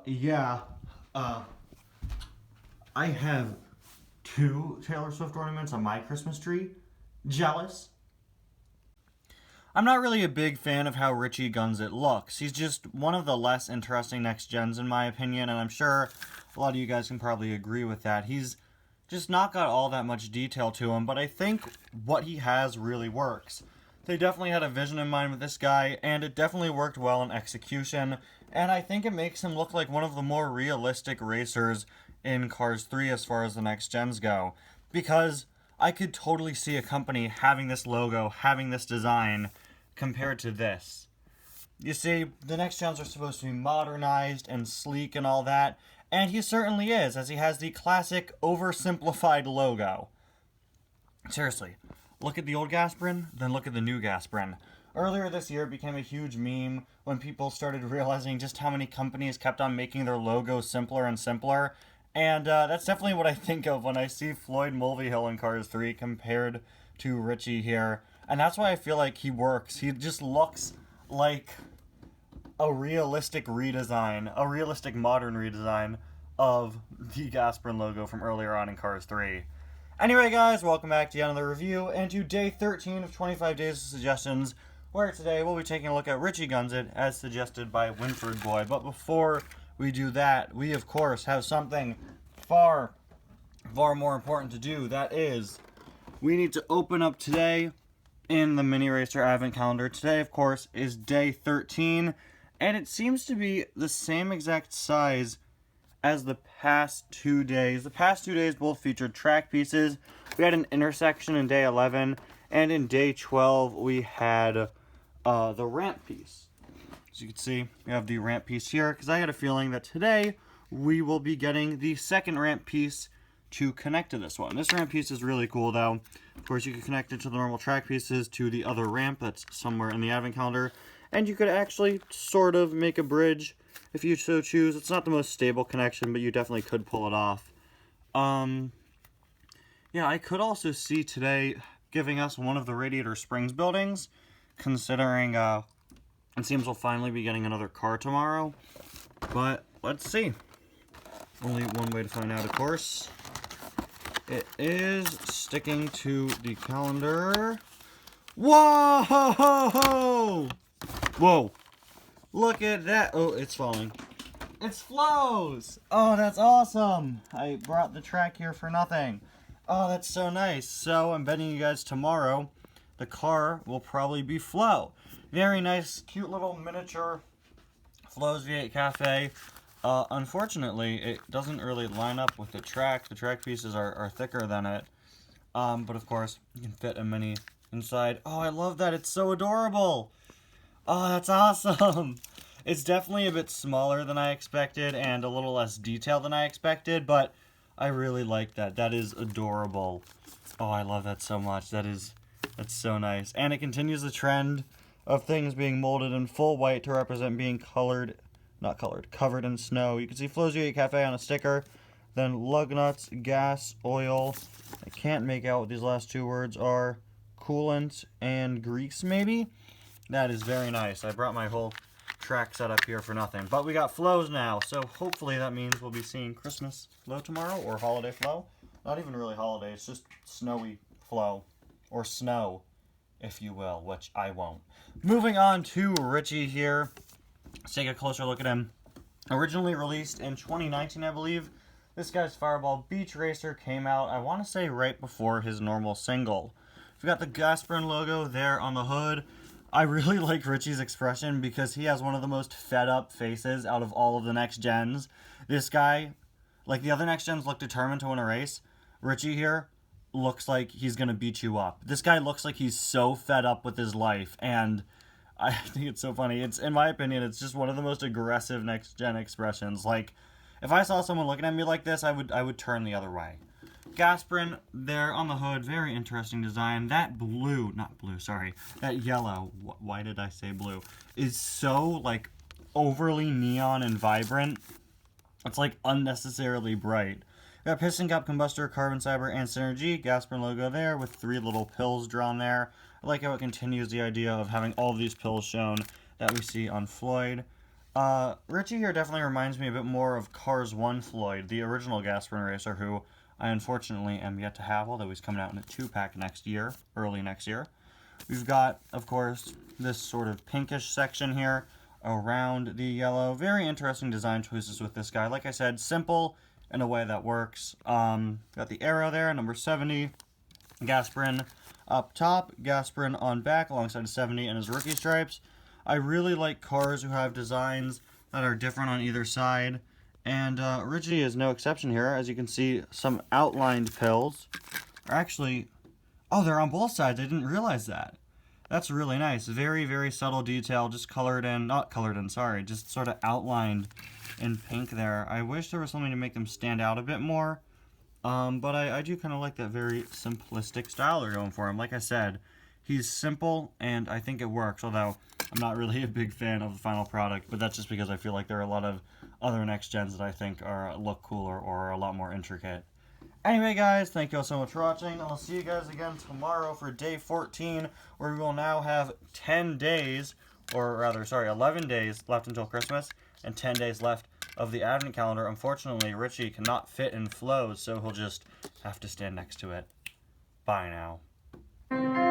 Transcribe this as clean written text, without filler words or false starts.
Yeah. Uh, I have two Taylor Swift ornaments on my Christmas tree. Jealous? I'm not really a big fan of how Richie Gunzit looks. He's just one of the less interesting next gens in my opinion, and I'm sure a lot of you guys can probably agree with that. He's just not got all that much detail to him, but I think what he has really works. They definitely had a vision in mind with this guy, and it definitely worked well in execution, and I think it makes him look like one of the more realistic racers in Cars 3 as far as the next gens go. Because I could totally see a company having this logo, having this design, compared to this. You see, the next gens are supposed to be modernized and sleek and all that, and he certainly is, as he has the classic oversimplified logo. Seriously, look at the old Gasprin, then look at the new Gasprin. Earlier this year, it became a huge meme when people started realizing just how many companies kept on making their logos simpler and simpler. And that's definitely what I think of when I see Floyd Mulvihill in Cars 3 compared to Richie here. And that's why I feel like he works. He just looks like a realistic redesign, a realistic modern redesign of the Gasprin logo from earlier on in Cars 3. Anyway, guys, welcome back to yet another review, and to day 13 of 25 days of suggestions, where today we'll be taking a look at Richie Gunzit, as suggested by Winford Boy. But before we do that, we, of course, have something far more important to do. That is, we need to open up today in the Mini Racer Advent Calendar. Today, of course, is day 13, and it seems to be the same exact size as the past 2 days. The past 2 days both featured track pieces. We had an intersection in day 11, and in day 12 we had the ramp piece. As you can see, we have the ramp piece here, because I had a feeling that today we will be getting the second ramp piece to connect to this one. This ramp piece is really cool, though. Of course, you can connect it to the normal track pieces to the other ramp that's somewhere in the Advent Calendar, and you could actually sort of make a bridge if you so choose. It's not the most stable connection, but you definitely could pull it off. Yeah, I could also see today giving us one of the radiator springs buildings, considering it seems we'll finally be getting another car tomorrow. But let's see. Only one way to find out, of course. It is sticking to the calendar. Whoa! Whoa! Look at that. Oh, it's falling. It's flows! Oh, that's awesome! I brought the track here for nothing. Oh, that's so nice. So, I'm betting you guys tomorrow the car will probably be Flow. Very nice, cute little miniature Flo's V8 Cafe. Unfortunately, it doesn't really line up with the track. The track pieces are thicker than it. But of course, you can fit a Mini inside. Oh, I love that. It's so adorable. Oh, that's awesome. It's definitely a bit smaller than I expected and a little less detailed than I expected, but I really like that. That is adorable. Oh, I love that so much. That's so nice. And it continues the trend of things being molded in full white to represent being covered in snow. You can see Flo's V8 Cafe on a sticker, then lug nuts, gas, oil. I can't make out what these last two words are. Coolant and grease, maybe? That is very nice. I brought my whole track set up here for nothing. But we got Flows now, so hopefully that means we'll be seeing Christmas Flow tomorrow, or Holiday Flow. Not even really holiday, it's just snowy Flow. Or snow, if you will, which I won't. Moving on to Richie here. Let's take a closer look at him. Originally released in 2019, I believe, this guy's Fireball Beach Racer came out, I want to say, right before his normal single. We've got the Gasprin logo there on the hood. I really like Richie's expression because he has one of the most fed up faces out of all of the next gens. This guy, like the other next gens look determined to win a race. Richie here looks like he's going to beat you up. This guy looks like he's so fed up with his life, and I think it's so funny. It's, in my opinion, it's just one of the most aggressive next gen expressions. Like, if I saw someone looking at me like this, I would turn the other way. Gasprin there on the hood, very interesting design. That blue, not blue, sorry, that yellow, why did I say blue, is so, like, overly neon and vibrant. It's, like, unnecessarily bright. We got Piston Cup, Combustor, Carbon Fiber, and Synergy. Gasprin logo there with 3 little pills drawn there. I like how it continues the idea of having all of these pills shown that we see on Floyd. Richie here definitely reminds me a bit more of Cars 1 Floyd, the original Gasprin racer, who I unfortunately am yet to have, although he's coming out in a 2-pack next year, early next year. We've got, of course, this sort of pinkish section here around the yellow. Very interesting design choices with this guy. Like I said, simple in a way that works. Got the arrow there, number 70. Gasprin up top, Gasprin on back alongside 70 and his rookie stripes. I really like cars who have designs that are different on either side. And Richie is no exception here. As you can see, some outlined pills are actually... Oh, they're on both sides. I didn't realize that. That's really nice. Very, very subtle detail. Just colored in. Not colored in, sorry. Just sort of outlined in pink there. I wish there was something to make them stand out a bit more. But I do kind of like that very simplistic style they're going for him. Like I said, he's simple, and I think it works. Although, I'm not really a big fan of the final product. But that's just because I feel like there are a lot of other next gens that I think look cooler or are a lot more intricate. Anyway, guys, thank you all so much for watching. I'll see you guys again tomorrow for day 14, where we will now have 10 days, or rather, sorry, 11 days left until Christmas, and 10 days left of the Advent calendar. Unfortunately, Richie cannot fit in Flo's, so he'll just have to stand next to it. Bye now.